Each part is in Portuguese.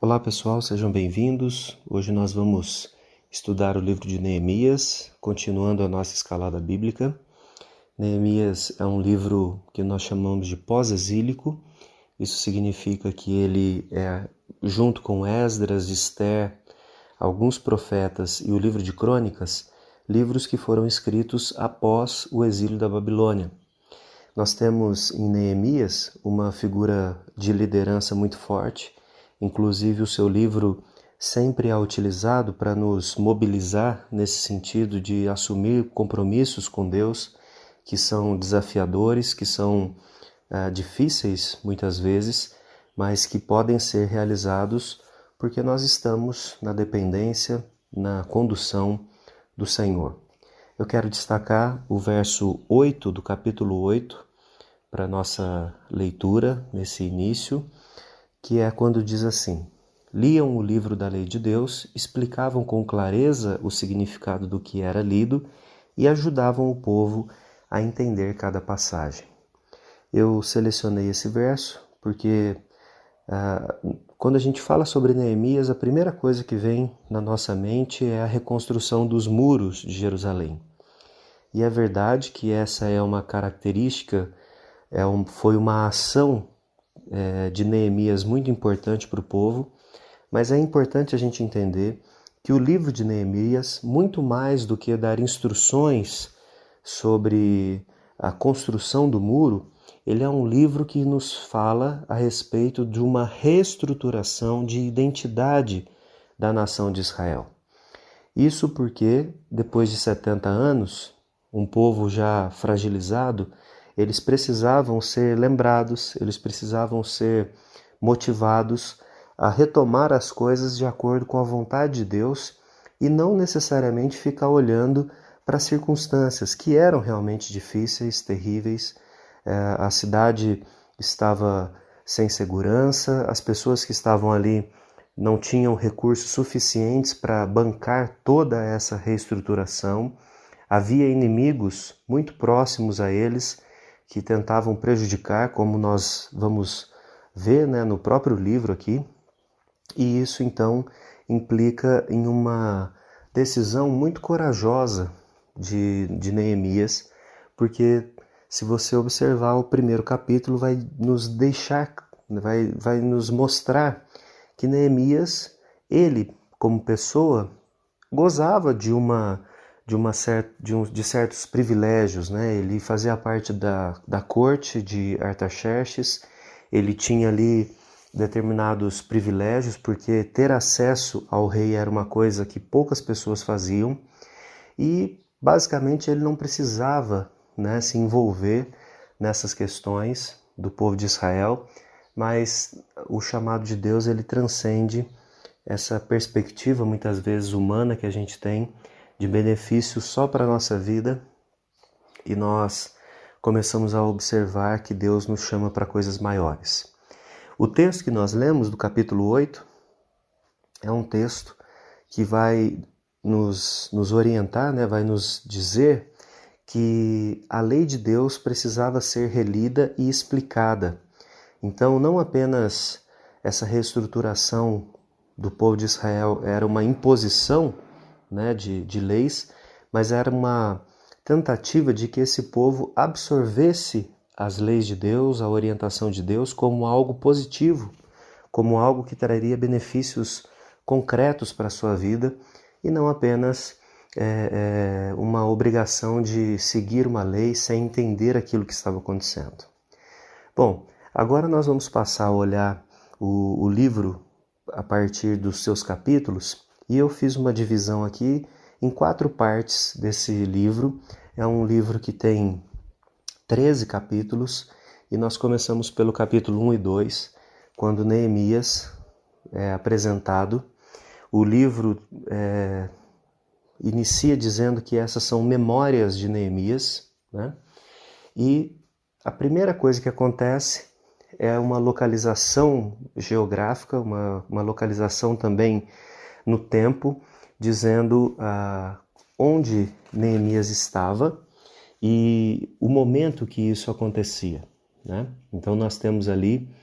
Olá pessoal, sejam bem-vindos. Hoje nós vamos estudar o livro de Neemias, continuando a nossa escalada bíblica. Neemias é um livro que nós chamamos de pós-exílico. Isso significa que ele é, junto com Esdras, Ester, alguns profetas e o livro de Crônicas, livros que foram escritos após o exílio da Babilônia. Nós temos em Neemias uma figura de liderança muito forte, inclusive o seu livro sempre é utilizado para nos mobilizar nesse sentido de assumir compromissos com Deus que são desafiadores, que são difíceis muitas vezes, mas que podem ser realizados porque nós estamos na dependência, na condução do Senhor. Eu quero destacar o verso 8 do capítulo 8, para nossa leitura nesse início, que é quando diz assim: liam o livro da lei de Deus, explicavam com clareza o significado do que era lido e ajudavam o povo a entender cada passagem. Eu selecionei esse verso porque quando a gente fala sobre Neemias, a primeira coisa que vem na nossa mente é a reconstrução dos muros de Jerusalém. E é verdade que essa é uma característica, foi uma ação de Neemias muito importante para o povo, mas é importante a gente entender que o livro de Neemias, muito mais do que dar instruções sobre a construção do muro, ele é um livro que nos fala a respeito de uma reestruturação de identidade da nação de Israel. Isso porque, depois de 70 anos, um povo já fragilizado, eles precisavam ser lembrados, eles precisavam ser motivados a retomar as coisas de acordo com a vontade de Deus e não necessariamente ficar olhando para as circunstâncias que eram realmente difíceis, terríveis. A cidade estava sem segurança, as pessoas que estavam ali não tinham recursos suficientes para bancar toda essa reestruturação. Havia inimigos muito próximos a eles que tentavam prejudicar, como nós vamos ver, no próprio livro aqui. E isso então implica em uma decisão muito corajosa de Neemias, porque se você observar o primeiro capítulo vai nos deixar, vai nos mostrar que Neemias, ele como pessoa, gozava de certos privilégios, né? Ele fazia parte da corte de Artaxerxes, ele tinha ali determinados privilégios, porque ter acesso ao rei era uma coisa que poucas pessoas faziam, e basicamente ele não precisava, se envolver nessas questões do povo de Israel, mas o chamado de Deus ele transcende essa perspectiva muitas vezes humana que a gente tem de benefício só para a nossa vida, e nós começamos a observar que Deus nos chama para coisas maiores. O texto que nós lemos do capítulo 8 é um texto que vai nos orientar, vai nos dizer que a lei de Deus precisava ser relida e explicada. Então, não apenas essa reestruturação do povo de Israel era uma imposição de leis, mas era uma tentativa de que esse povo absorvesse as leis de Deus, a orientação de Deus, como algo positivo, como algo que traria benefícios concretos para a sua vida e não apenas uma obrigação de seguir uma lei sem entender aquilo que estava acontecendo. Bom, agora nós vamos passar a olhar o livro a partir dos seus capítulos, e eu fiz uma divisão aqui em 4 partes desse livro. É um livro que tem 13 capítulos, e nós começamos pelo capítulo 1 e 2, quando Neemias é apresentado. O livro inicia dizendo que essas são memórias de Neemias, e a primeira coisa que acontece é uma localização geográfica, uma localização também no tempo, dizendo onde Neemias estava e o momento que isso acontecia. Então nós temos ali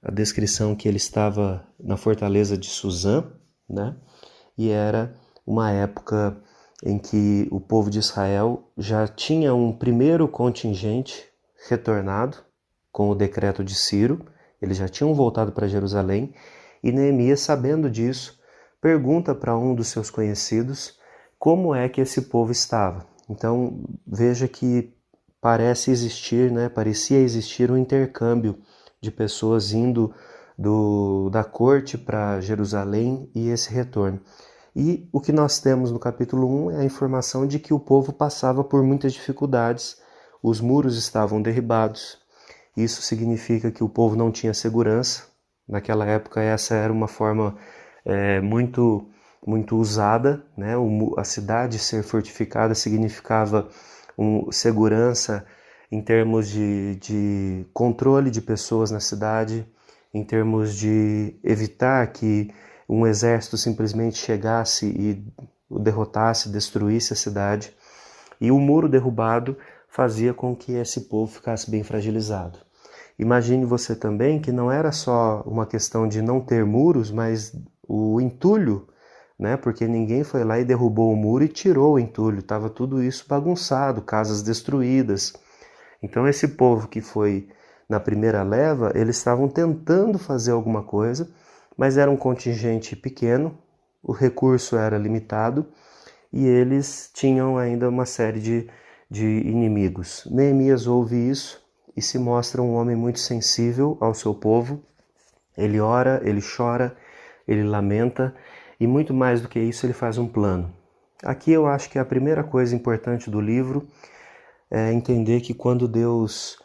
a descrição que ele estava na fortaleza de Suzã, né? E era uma época em que o povo de Israel já tinha um primeiro contingente retornado com o decreto de Ciro, eles já tinham voltado para Jerusalém, e Neemias, sabendo disso, pergunta para um dos seus conhecidos como é que esse povo estava. Então veja que parecia existir um intercâmbio de pessoas indo da corte para Jerusalém e esse retorno. E o que nós temos no capítulo 1 é a informação de que o povo passava por muitas dificuldades, os muros estavam derribados, isso significa que o povo não tinha segurança. Naquela época essa era uma forma muito usada, né? A cidade ser fortificada significava segurança em termos de controle de pessoas na cidade, em termos de evitar que um exército simplesmente chegasse e o derrotasse, destruísse a cidade. E o muro derrubado fazia com que esse povo ficasse bem fragilizado. Imagine você também que não era só uma questão de não ter muros, mas o entulho, né? Porque ninguém foi lá e derrubou o muro e tirou o entulho, estava tudo isso bagunçado, casas destruídas. Então esse povo que foi na primeira leva, eles estavam tentando fazer alguma coisa, mas era um contingente pequeno, o recurso era limitado e eles tinham ainda uma série de inimigos. Neemias ouve isso e se mostra um homem muito sensível ao seu povo. Ele ora, ele chora, ele lamenta e muito mais do que isso ele faz um plano. Aqui eu acho que a primeira coisa importante do livro é entender que quando Deus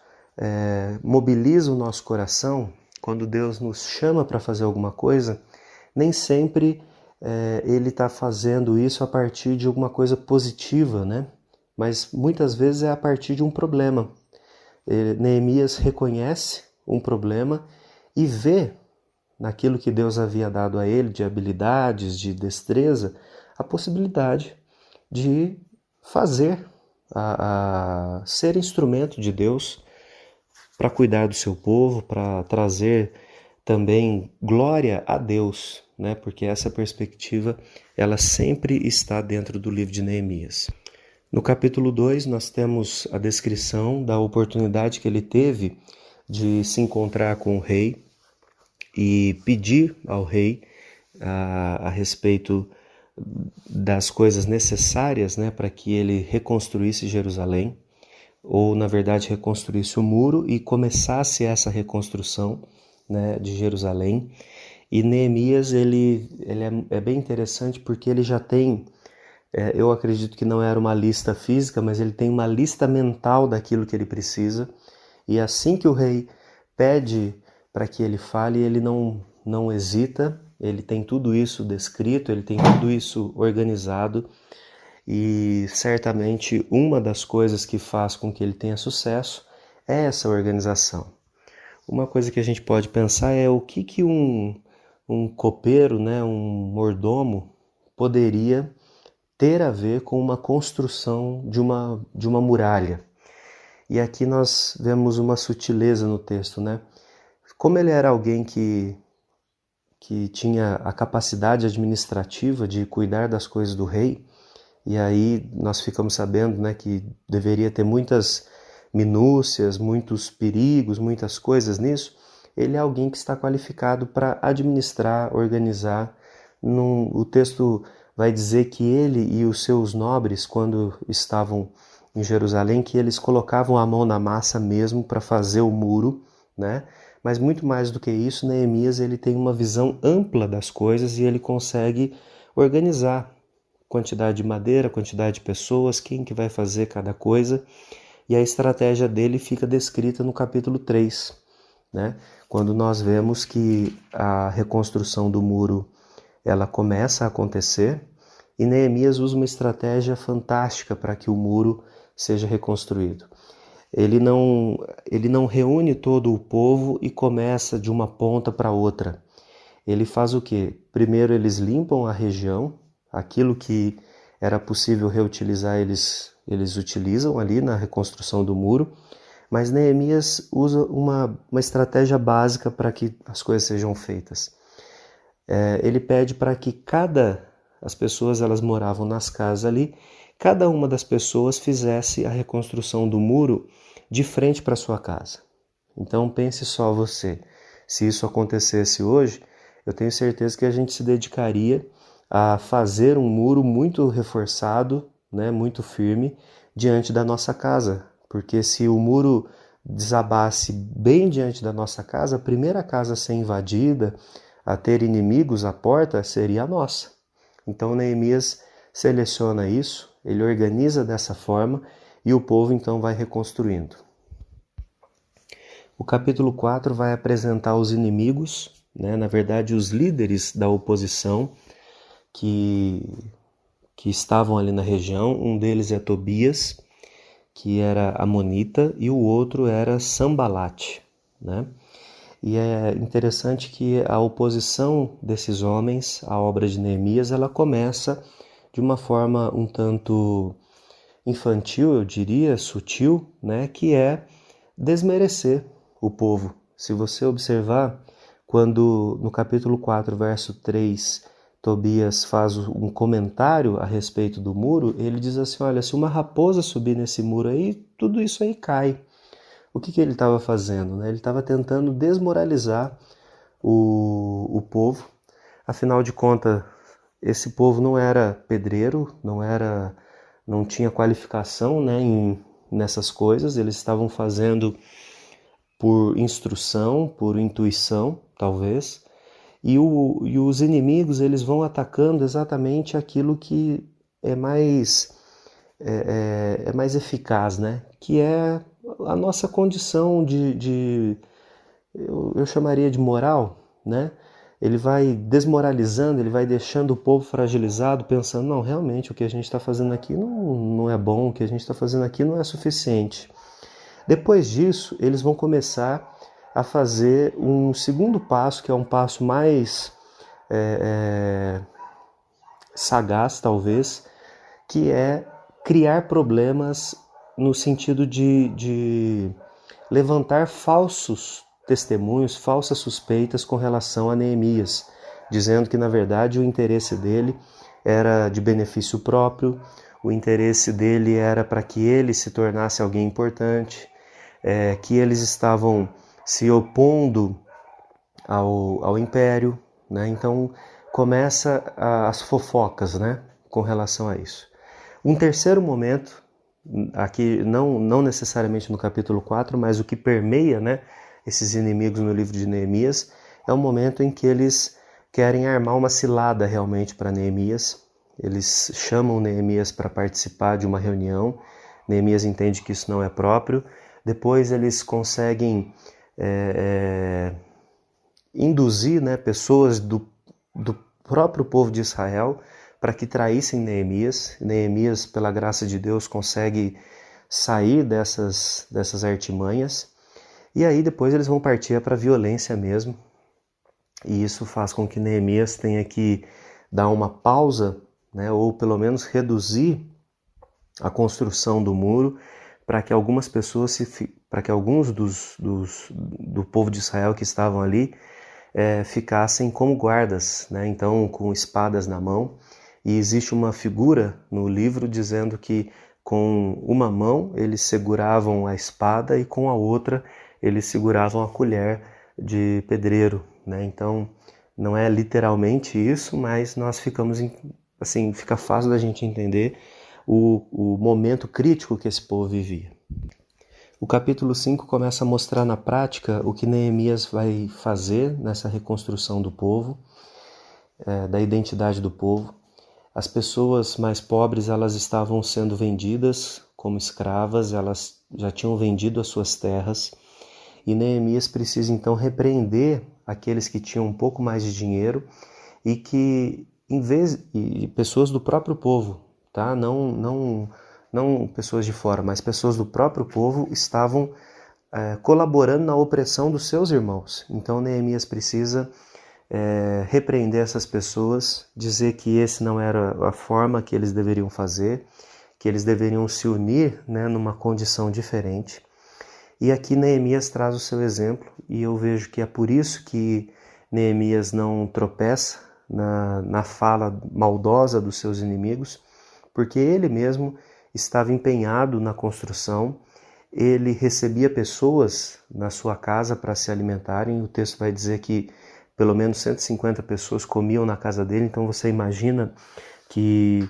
mobiliza o nosso coração, quando Deus nos chama para fazer alguma coisa, nem sempre Ele está fazendo isso a partir de alguma coisa positiva, né? Mas muitas vezes é a partir de um problema. Neemias reconhece um problema e vê naquilo que Deus havia dado a ele de habilidades, de destreza, a possibilidade de fazer, a ser instrumento de Deus para cuidar do seu povo, para trazer também glória a Deus, né? Porque essa perspectiva ela sempre está dentro do livro de Neemias. No capítulo 2 nós temos a descrição da oportunidade que ele teve de se encontrar com o rei e pedir ao rei a respeito das coisas necessárias, né, para que ele reconstruísse Jerusalém, ou na verdade reconstruísse o muro e começasse essa reconstrução, né, de Jerusalém. E Neemias ele é bem interessante porque ele já tem, eu acredito que não era uma lista física, mas ele tem uma lista mental daquilo que ele precisa, e assim que o rei pede para que ele fale, ele não hesita, ele tem tudo isso descrito, ele tem tudo isso organizado, e certamente uma das coisas que faz com que ele tenha sucesso é essa organização. Uma coisa que a gente pode pensar é o que um copeiro, né, um mordomo, poderia ter a ver com uma construção de uma muralha. E aqui nós vemos uma sutileza no texto, né? Como ele era alguém que tinha a capacidade administrativa de cuidar das coisas do rei, e aí nós ficamos sabendo, né, que deveria ter muitas minúcias, muitos perigos, muitas coisas nisso. Ele é alguém que está qualificado para administrar, organizar. O texto vai dizer que ele e os seus nobres, quando estavam em Jerusalém, que eles colocavam a mão na massa mesmo para fazer o muro, né? Mas muito mais do que isso, Neemias ele tem uma visão ampla das coisas e ele consegue organizar quantidade de madeira, quantidade de pessoas, quem que vai fazer cada coisa. E a estratégia dele fica descrita no capítulo 3, né? Quando nós vemos que a reconstrução do muro ela começa a acontecer e Neemias usa uma estratégia fantástica para que o muro seja reconstruído. Ele não reúne todo o povo e começa de uma ponta para outra. Ele faz o quê? Primeiro eles limpam a região, aquilo que era possível reutilizar eles utilizam ali na reconstrução do muro, Mas Neemias usa uma estratégia básica para que as coisas sejam feitas. Ele pede para que as pessoas, elas moravam nas casas ali, cada uma das pessoas fizesse a reconstrução do muro de frente para sua casa. Então pense só você, se isso acontecesse hoje, eu tenho certeza que a gente se dedicaria a fazer um muro muito reforçado, né, muito firme, diante da nossa casa. Porque se o muro desabasse bem diante da nossa casa, a primeira casa a ser invadida, a ter inimigos à porta, seria a nossa. Então Neemias seleciona isso, ele organiza dessa forma e o povo então vai reconstruindo. O capítulo 4 vai apresentar os inimigos, né? Na verdade os líderes da oposição que estavam ali na região. Um deles é Tobias, que era amonita, e o outro era Sambalate, né? E é interessante que a oposição desses homens à obra de Neemias, ela começa de uma forma um tanto infantil, eu diria, sutil, né? Que é desmerecer o povo. Se você observar, quando no capítulo 4, verso 3, Tobias faz um comentário a respeito do muro, ele diz assim, olha, se uma raposa subir nesse muro aí, tudo isso aí cai. O que ele estava fazendo? Né? Ele estava tentando desmoralizar o povo. Afinal de contas, esse povo não era pedreiro, não tinha qualificação, né, nessas coisas. Eles estavam fazendo por instrução, por intuição, talvez. E os inimigos, eles vão atacando exatamente aquilo que é mais eficaz, né? Que é a nossa condição eu chamaria de moral, né? Ele vai desmoralizando, ele vai deixando o povo fragilizado, pensando, não, realmente o que a gente está fazendo aqui não é bom, o que a gente está fazendo aqui não é suficiente. Depois disso, eles vão começar a fazer um segundo passo, que é um passo mais sagaz, talvez, que é criar problemas no sentido de levantar falsos testemunhos, falsas suspeitas com relação a Neemias, dizendo que, na verdade, o interesse dele era de benefício próprio, o interesse dele era para que ele se tornasse alguém importante, que eles estavam se opondo ao império, né? Então começa as fofocas, né, com relação a isso. Um terceiro momento, aqui não necessariamente no capítulo 4, mas o que permeia, né, esses inimigos no livro de Neemias, é o momento em que eles querem armar uma cilada realmente para Neemias. Eles chamam Neemias para participar de uma reunião. Neemias entende que isso não é próprio. Depois eles conseguem induzir, né, pessoas do próprio povo de Israel para que traíssem Neemias. Neemias, pela graça de Deus, consegue sair dessas artimanhas. E aí depois eles vão partir para a violência mesmo. E isso faz com que Neemias tenha que dar uma pausa, né, ou pelo menos reduzir a construção do muro, para que algumas pessoas, para que alguns do povo de Israel que estavam ali ficassem como guardas, né? Então com espadas na mão. E existe uma figura no livro dizendo que com uma mão eles seguravam a espada e com a outra eles seguravam a colher de pedreiro, né? Então não é literalmente isso, mas nós ficamos assim, fica fácil da gente entender o momento crítico que esse povo vivia. O capítulo 5 começa a mostrar na prática o que Neemias vai fazer nessa reconstrução do povo, da identidade do povo. As pessoas mais pobres, elas estavam sendo vendidas como escravas, elas já tinham vendido as suas terras, e Neemias precisa então repreender aqueles que tinham um pouco mais de dinheiro e que, pessoas do próprio povo, tá? Não pessoas de fora, mas pessoas do próprio povo estavam colaborando na opressão dos seus irmãos. Então Neemias precisa repreender essas pessoas, dizer que esse não era a forma que eles deveriam fazer, que eles deveriam se unir, né, numa condição diferente. E aqui Neemias traz o seu exemplo, e eu vejo que é por isso que Neemias não tropeça na fala maldosa dos seus inimigos, porque ele mesmo estava empenhado na construção, ele recebia pessoas na sua casa para se alimentarem. O texto vai dizer que pelo menos 150 pessoas comiam na casa dele, então você imagina que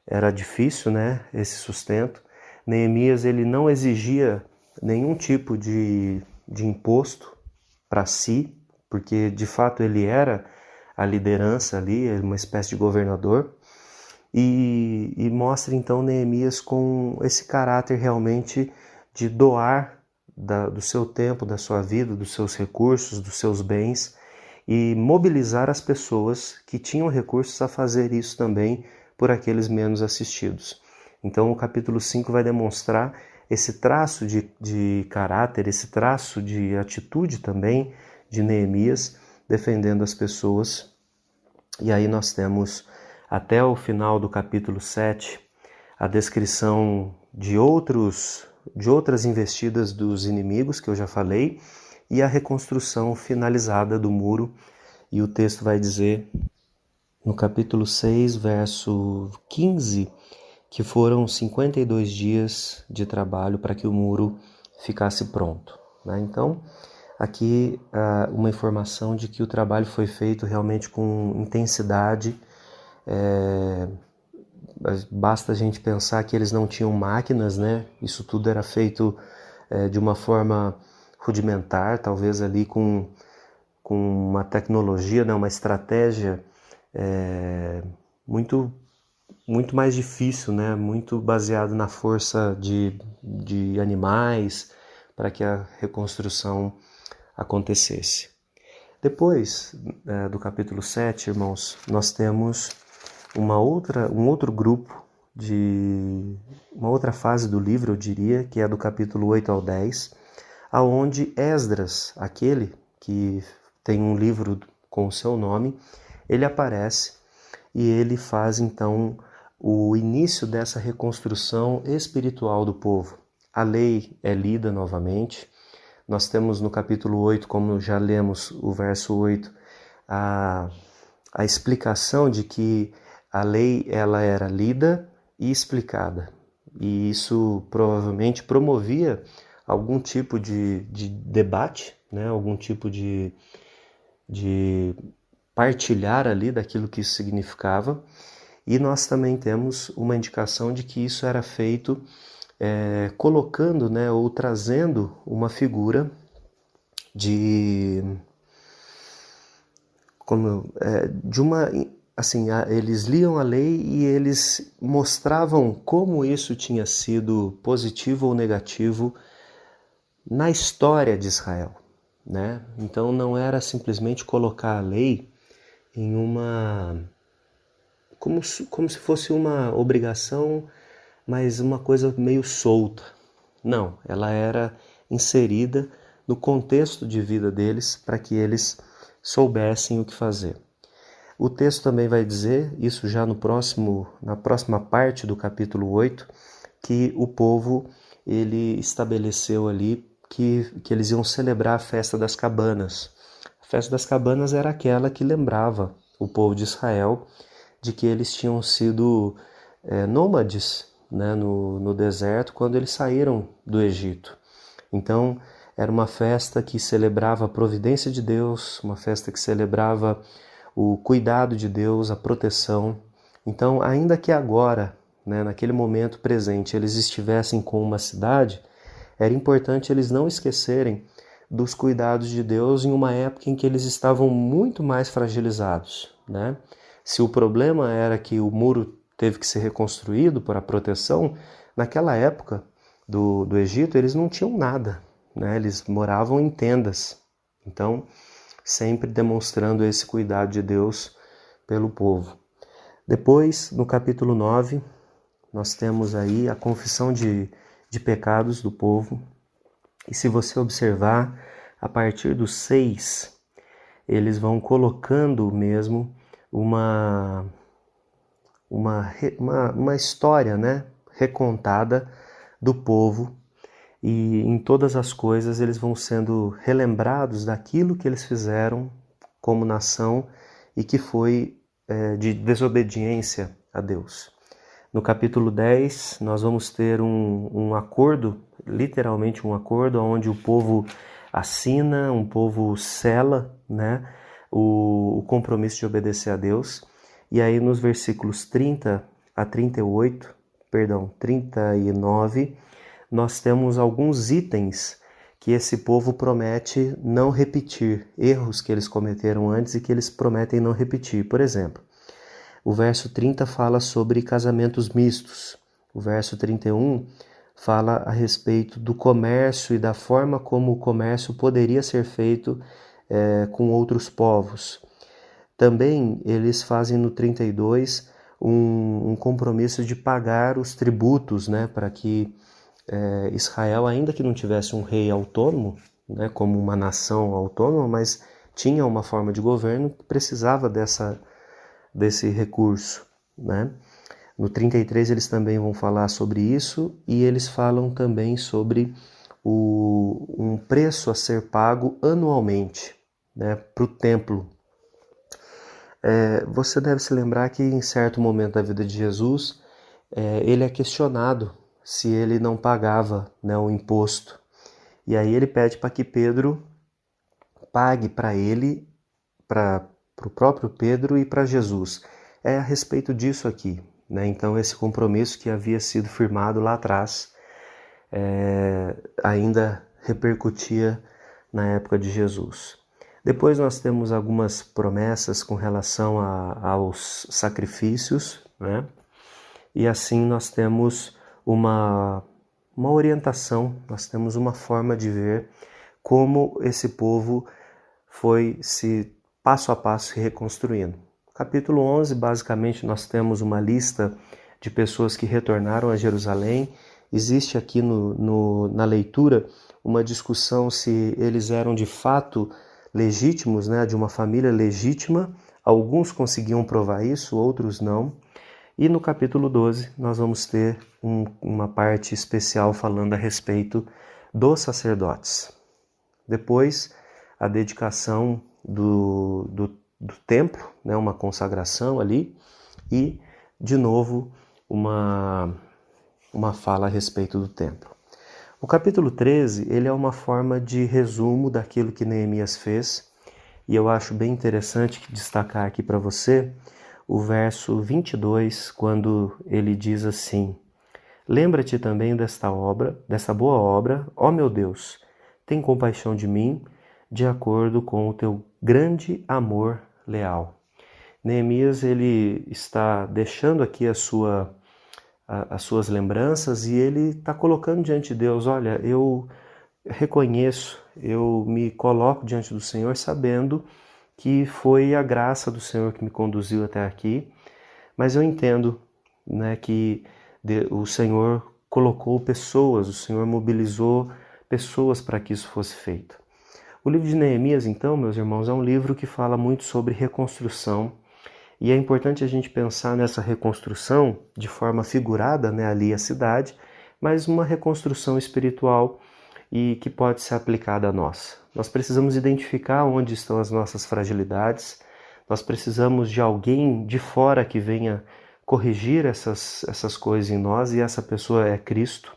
era difícil, né, esse sustento. Neemias ele não exigia nenhum tipo de imposto para si, porque de fato ele era a liderança ali, uma espécie de governador, e mostra então Neemias com esse caráter realmente de doar do seu tempo, da sua vida, dos seus recursos, dos seus bens, e mobilizar as pessoas que tinham recursos a fazer isso também por aqueles menos assistidos. Então o capítulo 5 vai demonstrar esse traço de caráter, esse traço de atitude também de Neemias, defendendo as pessoas. E aí nós temos até o final do capítulo 7 a descrição de outras investidas dos inimigos que eu já falei, e a reconstrução finalizada do muro. E o texto vai dizer no capítulo 6, verso 15, que foram 52 dias de trabalho para que o muro ficasse pronto, né? Então, aqui uma informação de que o trabalho foi feito realmente com intensidade. Basta a gente pensar que eles não tinham máquinas, né? Isso tudo era feito de uma forma rudimentar, talvez ali com uma tecnologia, né? Uma estratégia muito mais difícil, né? Muito baseado na força de animais para que a reconstrução acontecesse. Depois do capítulo 7, irmãos, nós temos um outro grupo, uma outra fase do livro, eu diria, que é do capítulo 8 ao 10, aonde Esdras, aquele que tem um livro com o seu nome, ele aparece e ele faz então o início dessa reconstrução espiritual do povo. A lei é lida novamente. Nós temos no capítulo 8, como já lemos o verso 8, a explicação de que a lei ela era lida e explicada. E isso provavelmente promovia algum tipo de debate, né? Algum tipo de partilhar ali daquilo que isso significava. E nós também temos uma indicação de que isso era feito colocando, né, ou trazendo uma figura de uma, assim, eles liam a lei e eles mostravam como isso tinha sido positivo ou negativo na história de Israel, né? Então não era simplesmente colocar a lei em como se fosse uma obrigação, mas uma coisa meio solta. Não, ela era inserida no contexto de vida deles para que eles soubessem o que fazer. O texto também vai dizer, isso já na próxima parte do capítulo 8, que o povo ele estabeleceu ali que eles iam celebrar a festa das cabanas. A festa das cabanas era aquela que lembrava o povo de Israel de que eles tinham sido nômades, né, no deserto quando eles saíram do Egito. Então, era uma festa que celebrava a providência de Deus, uma festa que celebrava o cuidado de Deus, a proteção. Então, ainda que agora, né, naquele momento presente, eles estivessem com uma cidade, era importante eles não esquecerem dos cuidados de Deus em uma época em que eles estavam muito mais fragilizados, né? Se o problema era que o muro teve que ser reconstruído para a proteção, naquela época do Egito eles não tinham nada, né? Eles moravam em tendas. Então, sempre demonstrando esse cuidado de Deus pelo povo. Depois, no capítulo 9, nós temos aí a confissão de pecados do povo. E se você observar, a partir do 6, eles vão colocando mesmo uma história, né, recontada do povo e em todas as coisas eles vão sendo relembrados daquilo que eles fizeram como nação e que foi de desobediência a Deus. No capítulo 10, nós vamos ter um acordo, literalmente um acordo, onde o povo assina, um povo sela, né, o compromisso de obedecer a Deus. E aí nos versículos 30 a 38, 39, nós temos alguns itens que esse povo promete não repetir, erros que eles cometeram antes e que eles prometem não repetir. Por exemplo, o verso 30 fala sobre casamentos mistos. O verso 31 fala a respeito do comércio e da forma como o comércio poderia ser feito com outros povos. Também eles fazem no 32 um compromisso de pagar os tributos, né, para que Israel, ainda que não tivesse um rei autônomo, né, como uma nação autônoma, mas tinha uma forma de governo que precisava desse recurso, né? No 33 eles também vão falar sobre isso e eles falam também sobre um preço a ser pago anualmente, né, para o templo. Você deve se lembrar que em certo momento da vida de Jesus, ele é questionado se ele não pagava, né, o imposto. E aí ele pede para que Pedro pague para ele, para o próprio Pedro e para Jesus. É a respeito disso aqui, né? Então esse compromisso que havia sido firmado lá atrás ainda repercutia na época de Jesus. Depois nós temos algumas promessas com relação aos sacrifícios, né? E assim nós temos uma orientação, nós temos uma forma de ver como esse povo foi se passo a passo se reconstruindo. Capítulo 11, basicamente, nós temos uma lista de pessoas que retornaram a Jerusalém. Existe aqui na leitura uma discussão se eles eram de fato legítimos, né, de uma família legítima. Alguns conseguiam provar isso, outros não. E no capítulo 12 nós vamos ter uma parte especial falando a respeito dos sacerdotes. Depois, a dedicação do templo, né, uma consagração ali, e, de novo, uma fala a respeito do templo. O capítulo 13, ele é uma forma de resumo daquilo que Neemias fez, e eu acho bem interessante destacar aqui para você o verso 22, quando ele diz assim: lembra-te também desta boa obra, ó meu Deus, tem compaixão de mim, de acordo com o teu grande amor leal. Neemias, ele está deixando aqui as suas lembranças e ele está colocando diante de Deus: olha, eu reconheço, eu me coloco diante do Senhor sabendo que foi a graça do Senhor que me conduziu até aqui, mas eu entendo, né, que o Senhor colocou pessoas, o Senhor mobilizou pessoas para que isso fosse feito. O livro de Neemias, então, meus irmãos, é um livro que fala muito sobre reconstrução, e é importante a gente pensar nessa reconstrução de forma figurada, né, ali a cidade, mas uma reconstrução espiritual e que pode ser aplicada a nós. Nós precisamos identificar onde estão as nossas fragilidades, nós precisamos de alguém de fora que venha corrigir essas coisas em nós, e essa pessoa é Cristo.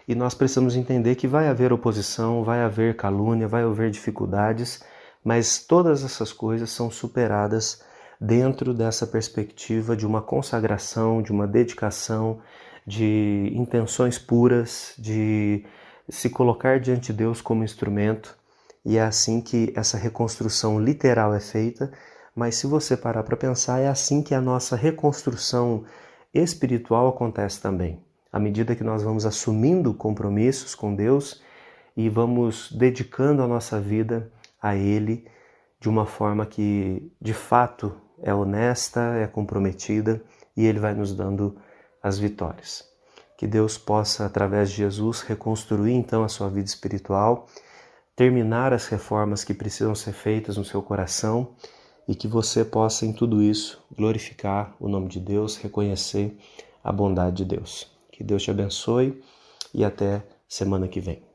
E nós precisamos entender que vai haver oposição, vai haver calúnia, vai haver dificuldades, mas todas essas coisas são superadas dentro dessa perspectiva de uma consagração, de uma dedicação, de intenções puras, de se colocar diante de Deus como instrumento. E é assim que essa reconstrução literal é feita, mas se você parar para pensar, é assim que a nossa reconstrução espiritual acontece também. À medida que nós vamos assumindo compromissos com Deus e vamos dedicando a nossa vida a Ele de uma forma que, de fato, é honesta, é comprometida, e Ele vai nos dando as vitórias. Que Deus possa, através de Jesus, reconstruir então a sua vida espiritual, terminar as reformas que precisam ser feitas no seu coração, e que você possa, em tudo isso, glorificar o nome de Deus, reconhecer a bondade de Deus. Que Deus te abençoe e até semana que vem.